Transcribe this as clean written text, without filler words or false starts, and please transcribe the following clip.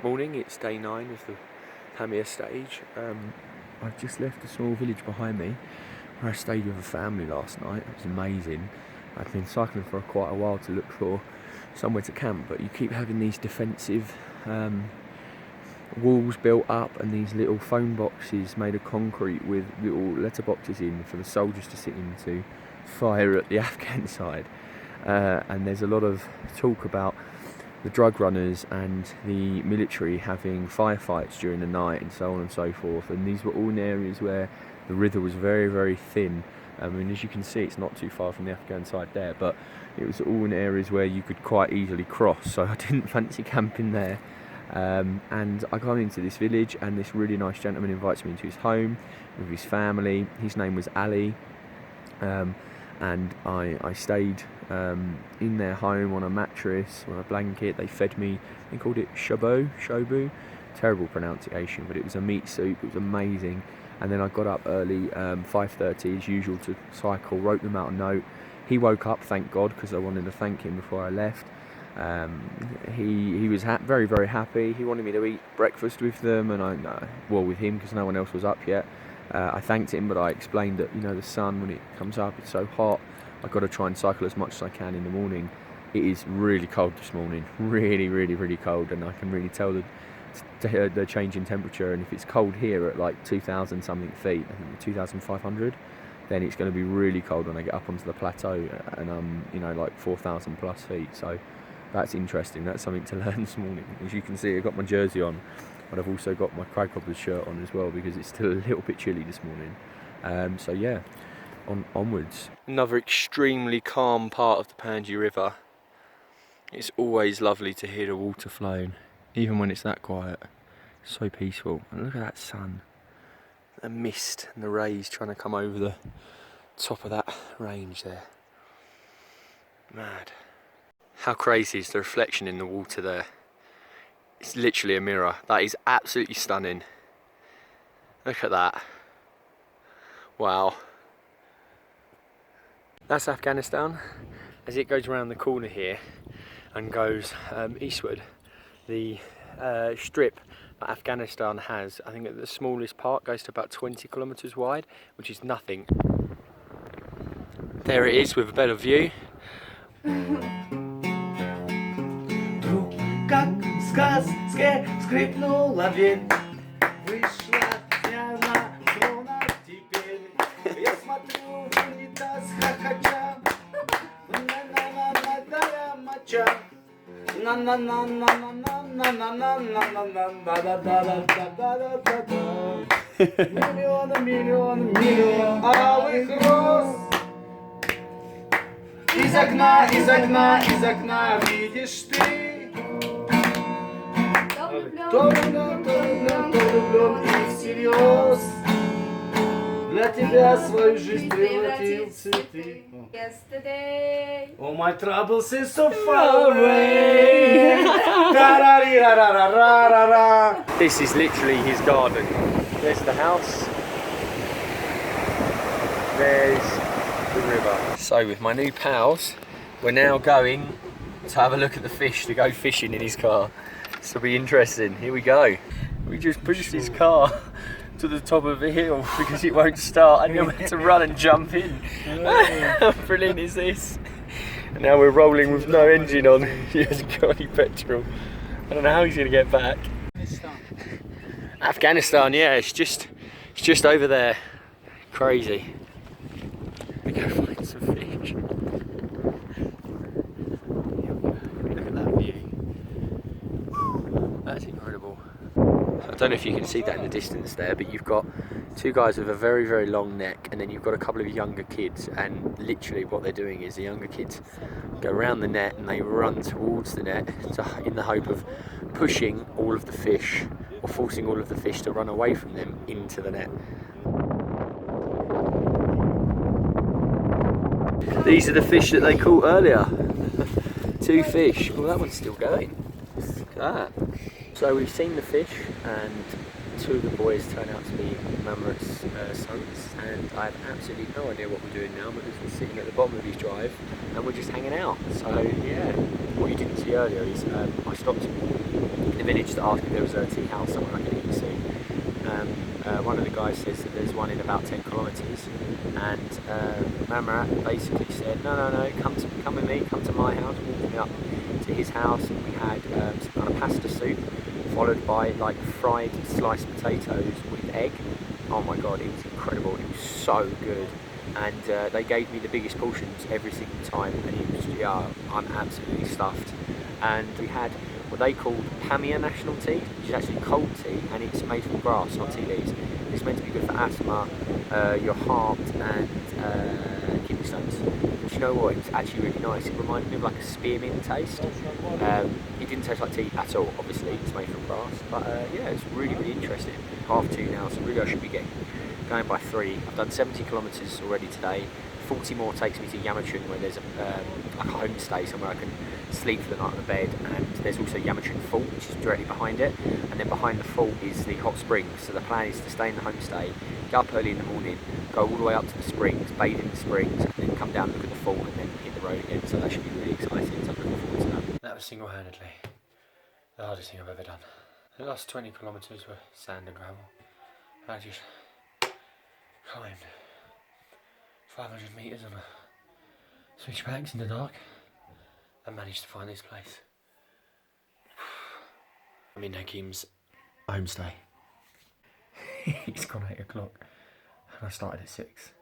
Morning, it's day 9 of the Pamir stage. I've just left a small village behind me where I stayed with a family last night. It was amazing. I've been cycling for quite a while to look for somewhere to camp, but you keep having these defensive walls built up and these little phone boxes made of concrete with little letterboxes in for the soldiers to sit in to fire at the Afghan side. And there's a lot of talk about the drug runners and the military having firefights during the night and so on and so forth, and these were all in areas where the river was very, very thin. I mean, as you can see, it's not too far from the Afghan side there, but it was all in areas where you could quite easily cross, so I didn't fancy camping there. And I got into this village, and this really nice gentleman invites me into his home with his family. His name was Ali, and I stayed in their home on a mattress, on a blanket. They fed me, they called it shobu, terrible pronunciation, but it was a meat soup. It was amazing. And then I got up early, 5:30 as usual, to cycle, wrote them out a note. He woke up, thank God, because I wanted to thank him before I left. He was very, very happy. He wanted me to eat breakfast with them, and with him, because no one else was up yet. I thanked him, but I explained that, the sun, when it comes up, it's so hot. I've got to try and cycle as much as I can in the morning. It is really cold this morning, really, really, really cold, and I can really tell the change in temperature. And if it's cold here at like 2,000 something feet, I think 2,500, then it's going to be really cold when I get up onto the plateau, and I'm like 4,000 plus feet. So that's interesting. That's something to learn this morning. As you can see, I've got my jersey on, but I've also got my Craghoppers shirt on as well, because it's still a little bit chilly this morning. So yeah, onwards. Another extremely calm part of the Panji River. It's always lovely to hear the water flowing, even when it's that quiet. So peaceful. And look at that sun, the mist and the rays trying to come over the top of that range there. Mad. How crazy is the reflection in the water there? It's literally a mirror. That is absolutely stunning. Look at that. Wow. That's Afghanistan. As it goes around the corner here and goes eastward, the strip that Afghanistan has, I think at the smallest part, goes to about 20 kilometres wide, which is nothing. There it is with a better view. Как в сказке скрипнула дверь, вышла пьяна трона теперь. Я смотрю в унитаз хохоча, на-на-на-на-да-я моча, на-на-на-на-на-на-на-на-на-да-да-да-да-да-да-да. Миллион алых роз. Из окна видишь ты. То влюблен и всерьез. Для тебя свою жизнь превратил в цветы. All my troubles is so far away. This is literally his garden. There's the house. There's the river. So with my new pals, we're now going to have a look at the fish, to go fishing in his car. This will be interesting. Here we go. We just pushed his car to the top of a hill because it won't start, and then we had to run and jump in. How brilliant is this? And now we're rolling with no engine on. He hasn't got any petrol. I don't know how he's going to get back. Afghanistan, yeah, it's just over there. Crazy. We go find some fish. Look at that view. That's incredible. I don't know if you can see that in the distance there, but you've got two guys with a very, very long neck, and then you've got a couple of younger kids, and literally what they're doing is the younger kids go around the net and they run towards the net in the hope of pushing all of the fish, or forcing all of the fish to run away from them into the net. These are the fish that they caught earlier. 2 fish. Well, that one's still going. Look at that. So we've seen the fish, and two of the boys turned out to be Mamret's sons, and I have absolutely no idea what we're doing now because we're sitting at the bottom of his drive and we're just hanging out. So yeah, what you didn't see earlier is I stopped in the village to ask if there was a tea house somewhere I could eat soon. One of the guys says that there's one in about 10 kilometres, and Mamret basically said, no, come with me, come to my house, walked me up to his house, and we had some kind of pasta soup, followed by like fried sliced potatoes with egg. Oh my god, it was incredible, it was so good. And they gave me the biggest portions every single time, and it was, yeah, I'm absolutely stuffed. And we had what they called Pamia national tea, which is actually cold tea, and it's made from grass, not tea leaves. It's meant to be good for asthma, your heart, and kidney stones. But you know what, it was actually really nice. It reminded me of like a spearmint taste. It didn't taste like tea at all, obviously, it's made from grass. But yeah, it's really, really interesting. 2:30 now, so really I should be going by 3. I've done 70 kilometres already today. 40 more takes me to Yamachun, where there's like a homestay somewhere I can sleep for the night on the bed, and there's also Yamachun Fall, which is directly behind it, and then behind the fall is the hot springs. So the plan is to stay in the homestay, get up early in the morning, go all the way up to the springs, bathe in the springs, and then come down, look at the fall, and then hit the road again. So that should be really exciting, so I'm looking forward to that. That was single-handedly the hardest thing I've ever done. The last 20 kilometres were sand and gravel. I just climbed 500 metres on a switchbacks in the dark and managed to find this place. I'm in Hakim's homestay. It's gone 8 o'clock and I started at 6.